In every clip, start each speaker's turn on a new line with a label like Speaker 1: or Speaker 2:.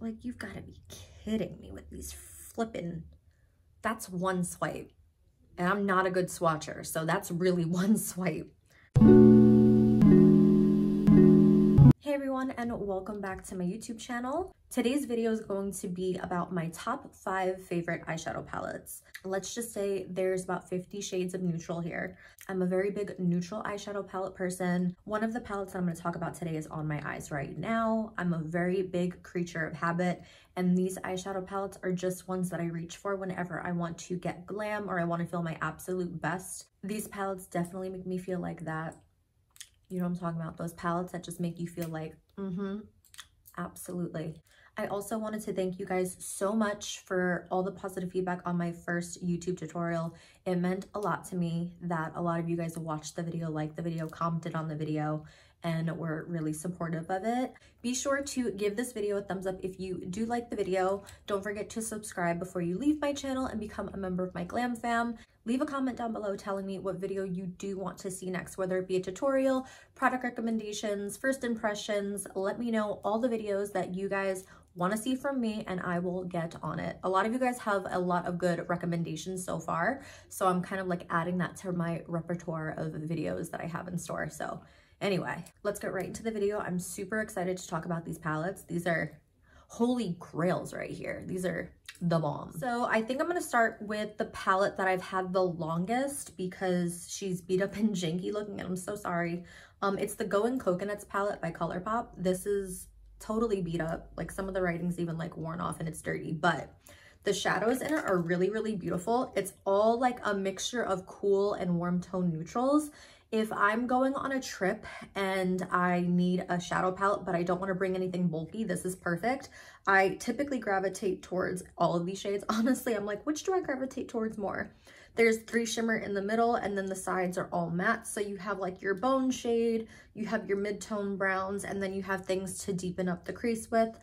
Speaker 1: Like, you've got to be kidding me with these flippin', that's one swipe. And I'm not a good swatcher, so that's really one swipe. Hey everyone, and welcome back to my YouTube channel. Today's video is going to be about my top 5 favorite eyeshadow palettes. Let's just say there's about 50 shades of neutral here. I'm a very big neutral eyeshadow palette person. One of the palettes I'm going to talk about today is on my eyes right now. I'm a very big creature of habit, and these eyeshadow palettes are just ones that I reach for whenever I want to get glam or I want to feel my absolute best. These palettes definitely make me feel like that. You know what I'm talking about? Those palettes that just make you feel like, absolutely. I also wanted to thank you guys so much for all the positive feedback on my first YouTube tutorial. It meant a lot to me that a lot of you guys watched the video, liked the video, commented on the video, and were really supportive of it. Be sure to give this video a thumbs up if you do like the video. Don't forget to subscribe before you leave my channel and become a member of my glam fam. Leave a comment down below telling me what video you do want to see next, whether it be a tutorial, product recommendations, first impressions. Let me know all the videos that you guys want to see from me and I will get on it. A lot of you guys have a lot of good recommendations so far, so I'm kind of like adding that to my repertoire of videos that I have in store. So anyway, let's get right into the video. I'm super excited to talk about these palettes. These are holy grails right here. These are the bomb. So I think I'm gonna start with the palette that I've had the longest because she's beat up and janky looking, and I'm so sorry. It's the Going Coconuts palette by ColourPop. This is totally beat up. Like, some of the writing's even like worn off and it's dirty, but the shadows in it are really, really beautiful. It's all like a mixture of cool and warm tone neutrals. If I'm going on a trip and I need a shadow palette, but I don't want to bring anything bulky, this is perfect. I typically gravitate towards all of these shades. Honestly, I'm like, which do I gravitate towards more? There's 3 shimmer in the middle, and then the sides are all matte. So you have like your bone shade, you have your mid-tone browns, and then you have things to deepen up the crease with.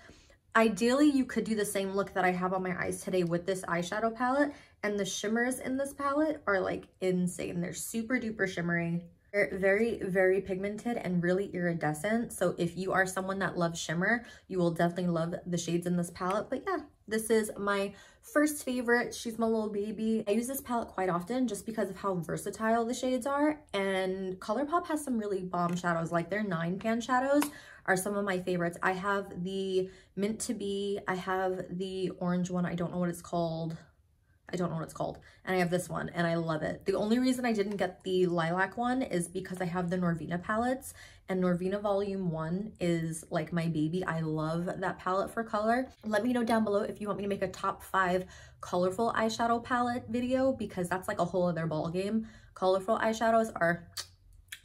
Speaker 1: Ideally, you could do the same look that I have on my eyes today with this eyeshadow palette, and the shimmers in this palette are like insane. They're super duper shimmery. They're very, very pigmented and really iridescent. So if you are someone that loves shimmer, you will definitely love the shades in this palette. But yeah, this is my first favorite. She's my little baby. I use this palette quite often just because of how versatile the shades are. And ColourPop has some really bomb shadows. Like, their 9-pan shadows are some of my favorites. I have the Mint to Be. I have the orange one. I don't know what it's called. And I have this one and I love it. The only reason I didn't get the lilac one is because I have the Norvina palettes, and Norvina Volume 1 is like my baby. I love that palette for color. Let me know down below if you want me to make a top 5 colorful eyeshadow palette video, because that's like a whole other ball game. Colorful eyeshadows are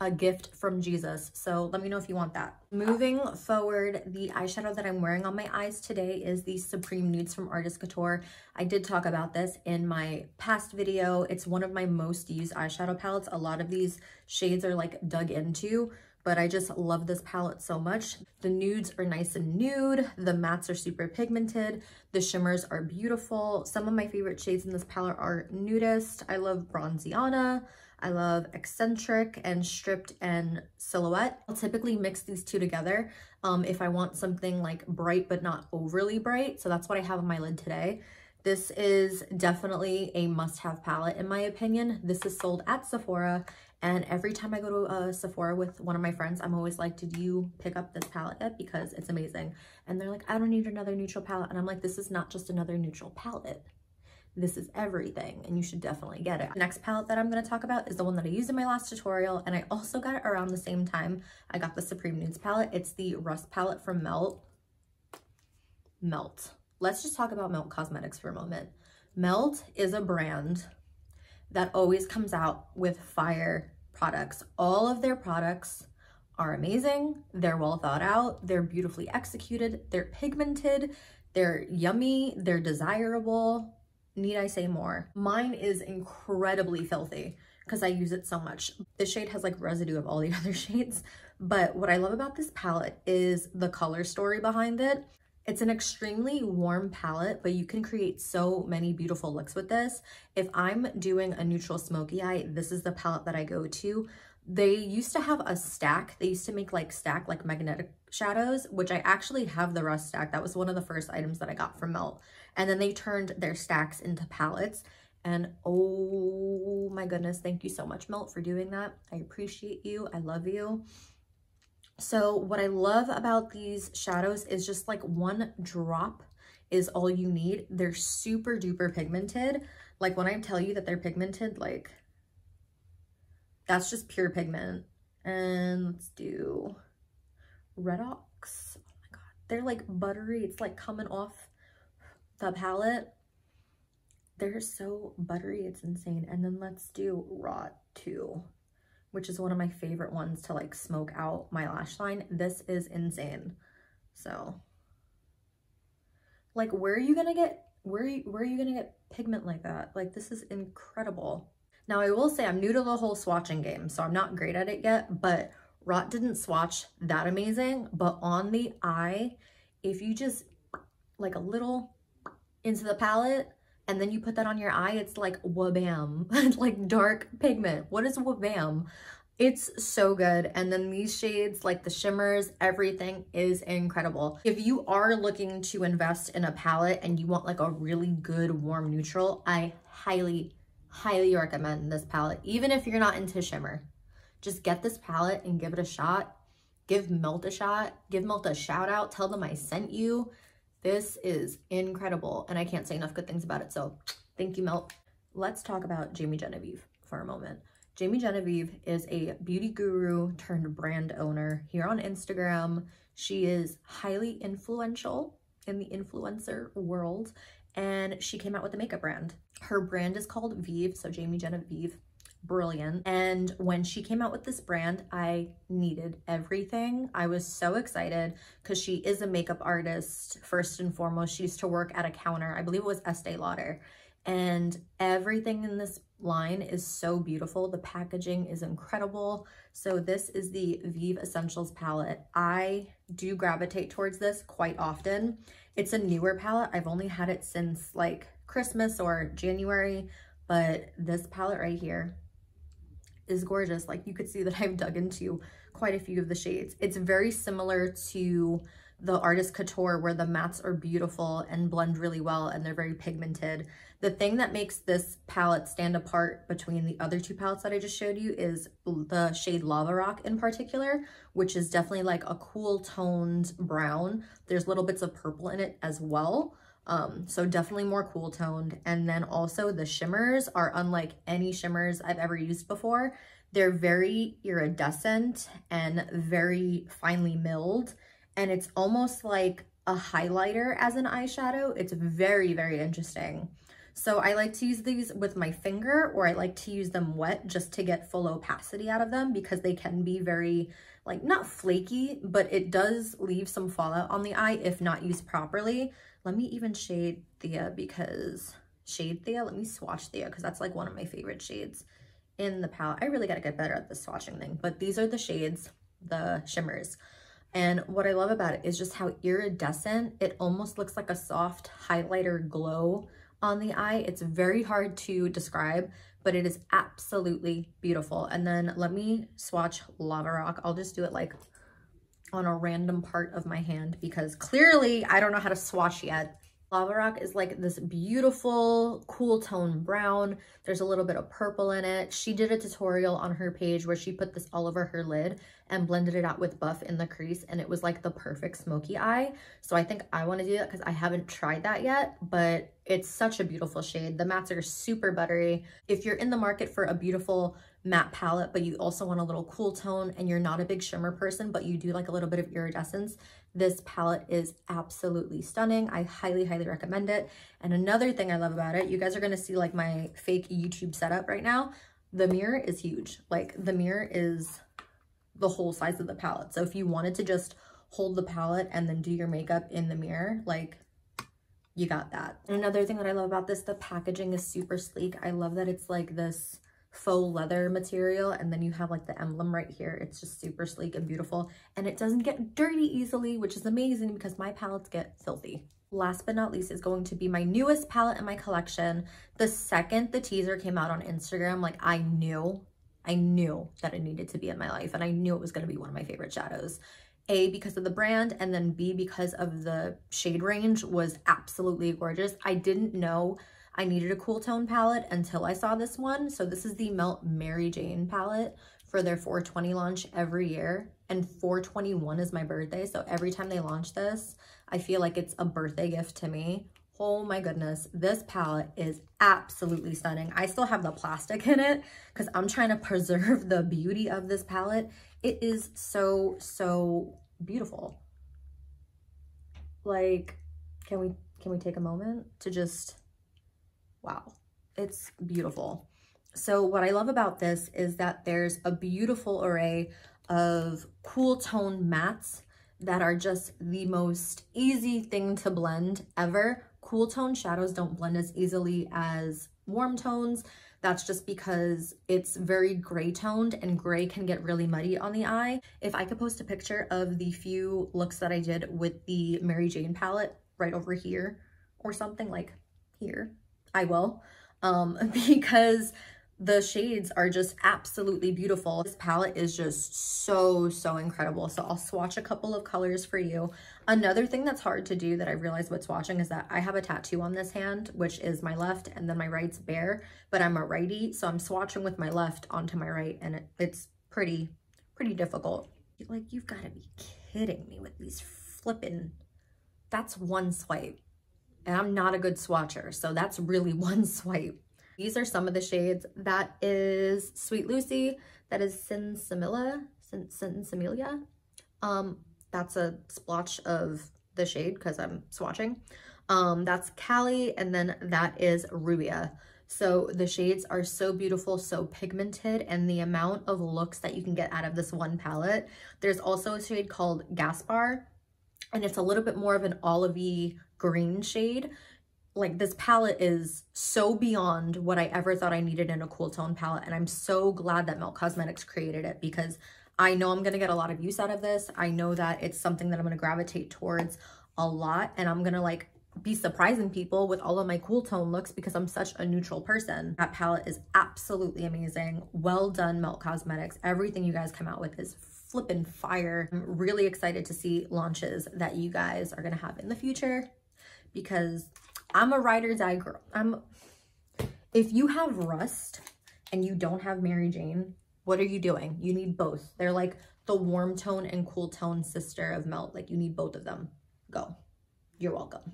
Speaker 1: a gift from Jesus, so let me know if you want that. Moving forward, the eyeshadow that I'm wearing on my eyes today is the Supreme Nudes from Artist Couture. I did talk about this in my past video. It's one of my most used eyeshadow palettes. A lot of these shades are like dug into, but I just love this palette so much. The nudes are nice and nude. The mattes are super pigmented. The shimmers are beautiful. Some of my favorite shades in this palette are Nudist. I love Bronziana. I love Eccentric and Stripped and Silhouette. I'll typically mix these two together if I want something like bright but not overly bright. So that's what I have on my lid today. This is definitely a must-have palette in my opinion. This is sold at Sephora, and every time I go to Sephora with one of my friends, I'm always like, did you pick up this palette yet? Because it's amazing. And they're like, I don't need another neutral palette. And I'm like, this is not just another neutral palette. This is everything, and you should definitely get it. The next palette that I'm going to talk about is the one that I used in my last tutorial, and I also got it around the same time I got the Supreme Nudes palette. It's the Rust palette from Melt. Let's just talk about Melt Cosmetics for a moment. Melt is a brand that always comes out with fire products. All of their products are amazing. They're well thought out. They're beautifully executed. They're pigmented. They're yummy. They're desirable. Need I say more? Mine is incredibly filthy because I use it so much. This shade has like residue of all the other shades, but what I love about this palette is the color story behind it. It's an extremely warm palette, but you can create so many beautiful looks with this. If I'm doing a neutral smoky eye, this is the palette that I go to. They used to have a stack. They used to make like stack like magnetic shadows, which I actually have the rust stack. That was one of the first items that I got from Melt. And then they turned their stacks into palettes. And oh my goodness, thank you so much, Melt, for doing that. I appreciate you. I love you. So what I love about these shadows is just like one drop is all you need. They're super duper pigmented. Like when I tell you that they're pigmented, like that's just pure pigment. And let's do Red Ox. Oh my God, they're like buttery. It's like coming off the palette. They're so buttery, it's insane. And then let's do Rot 2, which is one of my favorite ones to like smoke out my lash line. This is insane. So like, where are you gonna get pigment like that? Like, this is incredible. Now I will say I'm new to the whole swatching game, so I'm not great at it yet, but Rot didn't swatch that amazing. But on the eye, if you just like a little into the palette and then you put that on your eye, it's like wabam, like dark pigment. What is wabam? It's so good. And then these shades, like the shimmers, everything is incredible. If you are looking to invest in a palette and you want like a really good warm neutral, I highly recommend this palette. Even if you're not into shimmer, just get this palette and give it a shot. Give Melt a shot. Give Melt a shout out. Tell them I sent you. This is incredible, and I can't say enough good things about it, so thank you, Melt. Let's talk about Jamie Genevieve for a moment. Jamie Genevieve is a beauty guru turned brand owner here on Instagram. She is highly influential in the influencer world, and she came out with a makeup brand. Her brand is called Vive, so Jamie Genevieve. Brilliant. And when she came out with this brand, I needed everything. I was so excited because she is a makeup artist first and foremost. She used to work at a counter, I believe it was Estee Lauder, and everything in this line is so beautiful. The packaging is incredible. So this is the Vive Essentials palette. I do gravitate towards this quite often. It's a newer palette. I've only had it since like Christmas or January, but this palette right here is gorgeous. Like, you could see that I've dug into quite a few of the shades. It's very similar to the Artist Couture, where the mattes are beautiful and blend really well and they're very pigmented. The thing that makes this palette stand apart between the other two palettes that I just showed you is the shade Lava Rock in particular, which is definitely like a cool toned brown. There's little bits of purple in it as well. So definitely more cool toned. And then also the shimmers are unlike any shimmers I've ever used before. They're very iridescent and very finely milled, and it's almost like a highlighter as an eyeshadow. It's very, very interesting. So I like to use these with my finger, or I like to use them wet just to get full opacity out of them, because they can be very, like, not flaky, but it does leave some fallout on the eye if not used properly. Let me even shade Thea, because let me swatch Thea, because that's like one of my favorite shades in the palette. I really got to get better at the swatching thing, but these are the shades, the shimmers. And what I love about it is just how iridescent. It almost looks like a soft highlighter glow on the eye. It's very hard to describe, but it is absolutely beautiful. And then let me swatch Lava Rock. I'll just do it like on a random part of my hand, because clearly I don't know how to swatch yet. Lava Rock is like this beautiful cool tone brown. There's a little bit of purple in it. She did a tutorial on her page where she put this all over her lid and blended it out with Buff in the crease, and it was like the perfect smoky eye. So I think I want to do that because I haven't tried that yet, but it's such a beautiful shade. The mattes are super buttery. If you're in the market for a beautiful matte palette, but you also want a little cool tone and you're not a big shimmer person, but you do like a little bit of iridescence, this palette is absolutely stunning. I highly, highly recommend it. And another thing I love about it, you guys are going to see like my fake YouTube setup right now. The mirror is huge. Like, the mirror is the whole size of the palette. So if you wanted to just hold the palette and then do your makeup in the mirror, like, you got that. And another thing that I love about this, the packaging is super sleek. I love that it's like this faux leather material, and then you have like the emblem right here. It's just super sleek and beautiful, and it doesn't get dirty easily, which is amazing because my palettes get filthy. Last but not least is going to be my newest palette in my collection. The second the teaser came out on Instagram, like, I knew I knew that it needed to be in my life, and I knew it was going to be one of my favorite shadows. A, because of the brand, and then B, because of the shade range was absolutely gorgeous. I didn't know I needed a cool tone palette until I saw this one. So this is the Melt Mary Jane palette for their 420 launch every year. And 421 is my birthday. So every time they launch this, I feel like it's a birthday gift to me. Oh my goodness, this palette is absolutely stunning. I still have the plastic in it because I'm trying to preserve the beauty of this palette. It is so, so beautiful. Like, can we take a moment to just, wow, it's beautiful. So what I love about this is that there's a beautiful array of cool tone mattes that are just the most easy thing to blend ever. Cool tone shadows don't blend as easily as warm tones. That's just because it's very gray toned, and gray can get really muddy on the eye. If I could post a picture of the few looks that I did with the Mary Jane palette right over here or something, like here, I will, because the shades are just absolutely beautiful. This palette is just so, so incredible. So I'll swatch a couple of colors for you. Another thing that's hard to do that I realized with swatching is that I have a tattoo on this hand, which is my left, and then my right's bare, but I'm a righty. So I'm swatching with my left onto my right, and it's pretty difficult. Like, you've got to be kidding me with these flipping, that's one swipe. And I'm not a good swatcher, so that's really one swipe. These are some of the shades. That is Sweet Lucy. That is Sinsemilla. That's a splotch of the shade because I'm swatching. That's Cali, and then that is Rubia. So the shades are so beautiful, so pigmented, and the amount of looks that you can get out of this one palette. There's also a shade called Gaspar, and it's a little bit more of an olivey green shade. Like, this palette is so beyond what I ever thought I needed in a cool tone palette, and I'm so glad that Melt Cosmetics created it because I know I'm going to get a lot of use out of this. I know that it's something that I'm going to gravitate towards a lot, and I'm going to like be surprising people with all of my cool tone looks because I'm such a neutral person. That palette is absolutely amazing. Well done, Melt Cosmetics. Everything you guys come out with is flippin' fire. I'm really excited to see launches that you guys are going to have in the future because I'm a ride or die girl. If you have Rust and you don't have Mary Jane, what are you doing? You need both. They're like the warm tone and cool tone sister of Melt. Like, you need both of them. Go. You're welcome.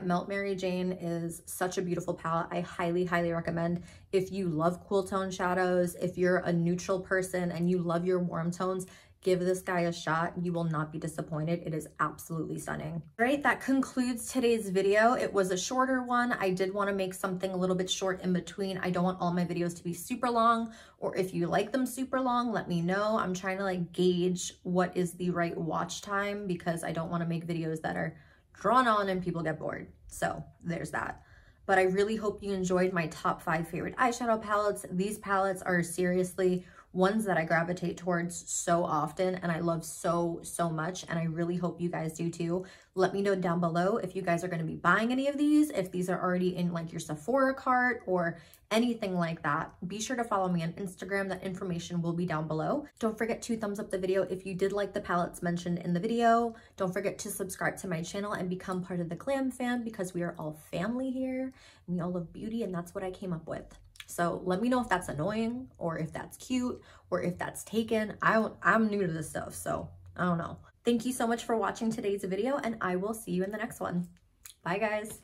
Speaker 1: Melt Mary Jane is such a beautiful palette. I highly, highly recommend. If you love cool tone shadows, if you're a neutral person and you love your warm tones, give this guy a shot. You will not be disappointed. It is absolutely stunning. All right, that concludes today's video. It was a shorter one. I did want to make something a little bit short in between. I don't want all my videos to be super long, or if you like them super long, let me know. I'm trying to like gauge what is the right watch time because I don't want to make videos that are drawn on and people get bored. So there's that. But I really hope you enjoyed my top 5 favorite eyeshadow palettes. These palettes are seriously ones that I gravitate towards so often and I love so much, and I really hope you guys do too. Let me know down below if you guys are going to be buying any of these, if these are already in like your Sephora cart or anything like that. Be sure to follow me on Instagram. That information will be down below. Don't forget to thumbs up the video if you did like the palettes mentioned in the video. Don't forget to subscribe to my channel and become part of the glam fam because we are all family here and we all love beauty, and that's what I came up with. So let me know if that's annoying or if that's cute or if that's taken. I'm new to this stuff, so I don't know. Thank you so much for watching today's video, and I will see you in the next one. Bye, guys.